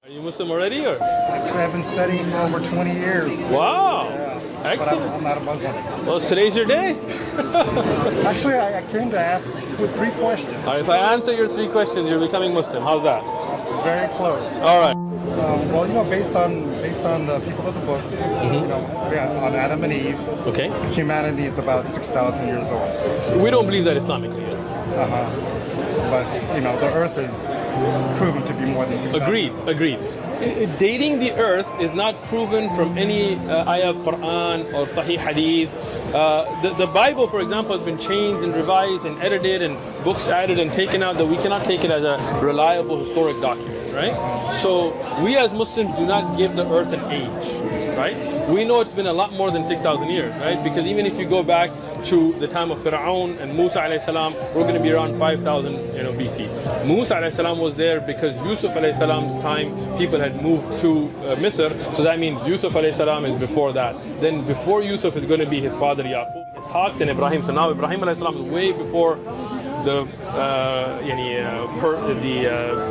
Are you Muslim already, or? Actually, I've been studying for over 20 years. Wow. Yeah. Excellent. But I'm not a Muslim. Well, today's your day. Actually, I came to ask with 3 questions. All right, if I answer your 3 questions, you're becoming Muslim. How's that? It's very close. All right. Well, based on the people of the book, on Adam and Eve, Okay. humanity is about 6,000 years old. We don't believe that Islamically yet. But the Earth is proven to be more than 6,000. Agreed. Dating the Earth is not proven from any ayah of Quran or Sahih Hadith. The Bible, for example, has been changed and revised and edited and books added and taken out that we cannot take it as a reliable historic document, right? So we as Muslims do not give the Earth an age, right? We know it's been a lot more than 6,000 years, right? Because even if you go back to the time of Fir'aun and Musa alayhi salam, we're going to be around 5,000 BC. Musa alayhi salam was there because Yusuf alayhi salam's time people had moved to Misr, so that means Yusuf alayhi salam is before that. Then before Yusuf is going to be his father Yaqub, Ishaq, and Ibrahim. So now Ibrahim alayhi salam is way before the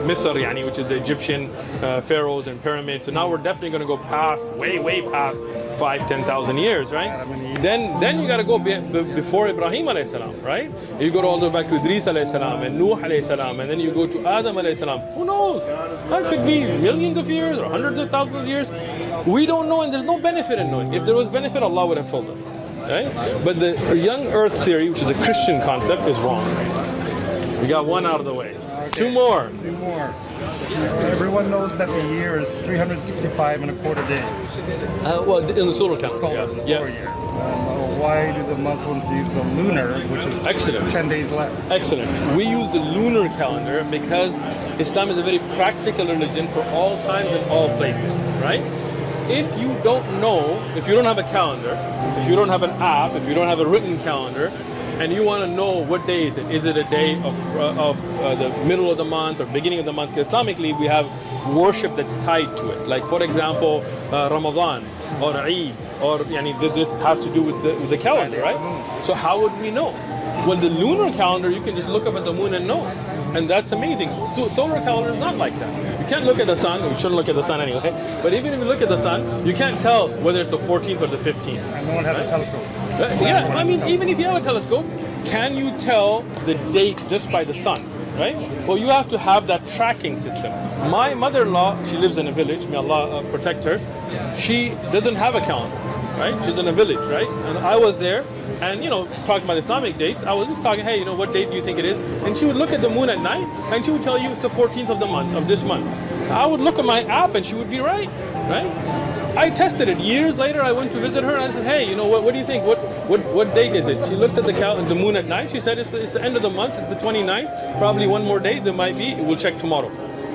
Misr, which is the Egyptian pharaohs and pyramids. So now we're definitely going to go past, way past 5,000-10,000 years, right? Then you got to go before Ibrahim alayhi salam, right? You go all the way back to Idris alayhi salam and Nuh alayhi salam, and then you go to Adam alayhi salam. Who knows? That could be millions of years or hundreds of thousands of years. We don't know, and there's no benefit in knowing. If there was benefit, Allah would have told us. Right? But the young earth theory, which is a Christian concept, is wrong. We got 1 out of the way. Okay. 2 more. 2 more. Everyone knows that the year is 365.25 days. Well, in the solar calendar. Solar year. Why do the Muslims use the lunar, which is Excellent. 10 days less? Excellent. We use the lunar calendar because Islam is a very practical religion for all times and all places, right? If you don't know, if you don't have a calendar, if you don't have an app, if you don't have a written calendar, and you want to know what day is it a day of the middle of the month or beginning of the month? Because Islamically we have worship that's tied to it. Like for example, Ramadan or Eid, or this has to do with the calendar, right? So how would we know? Well, the lunar calendar, you can just look up at the moon and know. And that's amazing. Solar calendar is not like that. You can't look at the sun. You shouldn't look at the sun anyway. But even if you look at the sun, you can't tell whether it's the 14th or the 15th. And no one has a telescope. Yeah, I mean, even if you have a telescope, can you tell the date just by the sun, right? Well, you have to have that tracking system. My mother-in-law, she lives in a village, may Allah protect her. She doesn't have a calendar, right? She's in a village, right? And I was there, and talking about Islamic dates, I was just talking, hey, what date do you think it is? And she would look at the moon at night, and she would tell you it's the 14th of the month, of this month. I would look at my app, and she would be right? I tested it. Years later, I went to visit her, and I said, hey, what do you think? What date is it? She looked at the moon at night. She said, it's the end of the month, it's the 29th. Probably one more day, there might be. We'll check tomorrow.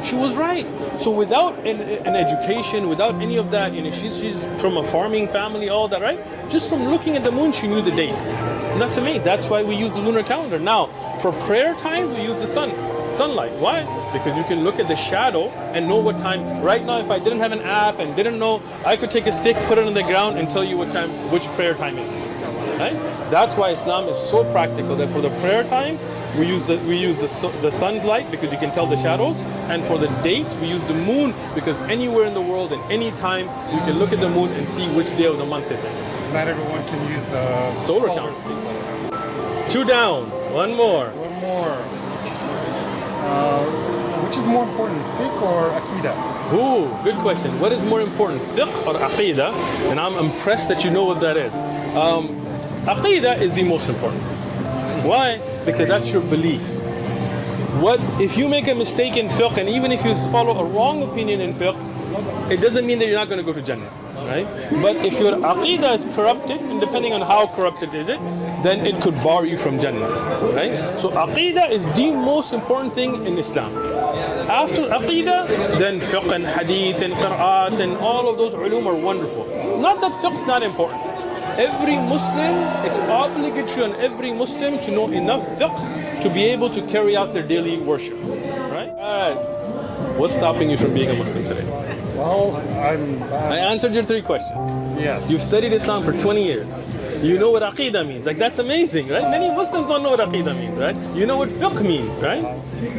She was right. So without an education, without any of that, she's from a farming family, all that, right? Just from looking at the moon, she knew the dates. And that's amazing. That's why we use the lunar calendar. Now, for prayer time, we use the sunlight. Why? Because you can look at the shadow and know what time. Right now, if I didn't have an app and didn't know, I could take a stick, put it on the ground, and tell you which prayer time is it. Right? That's why Islam is so practical that for the prayer times we use the sun's light because you can tell the shadows, and for the dates we use the moon because anywhere in the world and any time you can look at the moon and see which day of the month is it. So not everyone can use the solar calendar. 2 down, 1 more. 1 more. Which is more important, fiqh or aqidah? Ooh, good question. What is more important, fiqh or aqidah? And I'm impressed that you know what that is. Aqidah is the most important. Why? Because that's your belief. If you make a mistake in fiqh, and even if you follow a wrong opinion in fiqh, it doesn't mean that you're not going to go to Jannah, right? But if your aqidah is corrupted, and depending on how corrupted is it, then it could bar you from Jannah, right? So aqidah is the most important thing in Islam. After aqidah, then fiqh and hadith and qira'at and all of those ulum are wonderful. Not that fiqh is not important. Every Muslim, it's obligatory on every Muslim to know enough fiqh to be able to carry out their daily worships, right? What's stopping you from being a Muslim today? Well, I answered your 3 questions. Yes. You've studied Islam for 20 years. You know what aqidah means. Like, that's amazing, right? Many Muslims don't know what aqidah means, right? You know what fiqh means, right?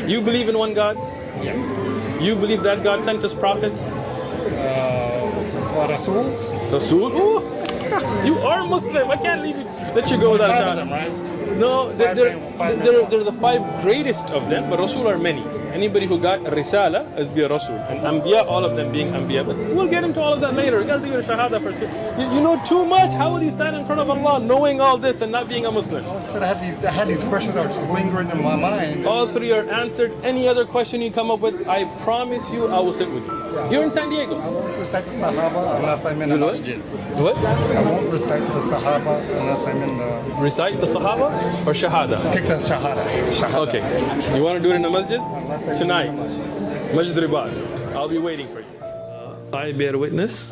You believe in one God? Yes. You believe that God sent us prophets? Rasuls? Rasul? Ooh, you are Muslim. I can't let you go without Five of shahada. them, right? No, they're the 5 greatest of them, but Rasul are many. Anybody who got a Risala would be a Rasul. And Anbiya, all of them being Anbiya. But we'll get into all of that later. We got to do your Shahada first. You know too much. How would you stand in front of Allah knowing all this and not being a Muslim? So I had these questions that were just lingering in my mind. All 3 are answered. Any other question you come up with, I promise you I will sit with you. You're in San Diego. I won't recite the Sahaba unless I'm in a masjid. What? I won't recite the Sahaba unless I'm in the... Recite the Sahaba or Shahada? Take the Shahada. Okay. You want to do it in a masjid? Unless I'm Tonight. in the masjid. Masjid Ribad. I'll be waiting for you. I bear witness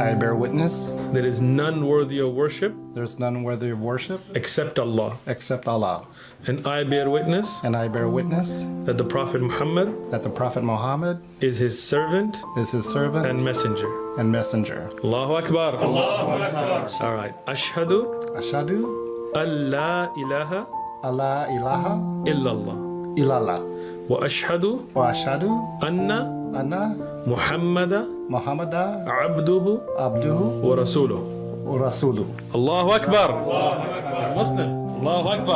I bear witness. there is none worthy of worship There's none worthy of worship except Allah. except Allah. And I bear witness And I bear witness that the Prophet Muhammad that the Prophet Muhammad is his servant is his servant and messenger. and messenger. Allahu Akbar. All right. Ashhadu Ashadu an la ilaha alla ilaha illallah. illallah. Wa ashhadu Wa ashadu anna anna Muhammada Muhammada abduhu abduhu wa rasuluhu. wa rasuluhu. Allahu Akbar. Muslim. Allahu Akbar.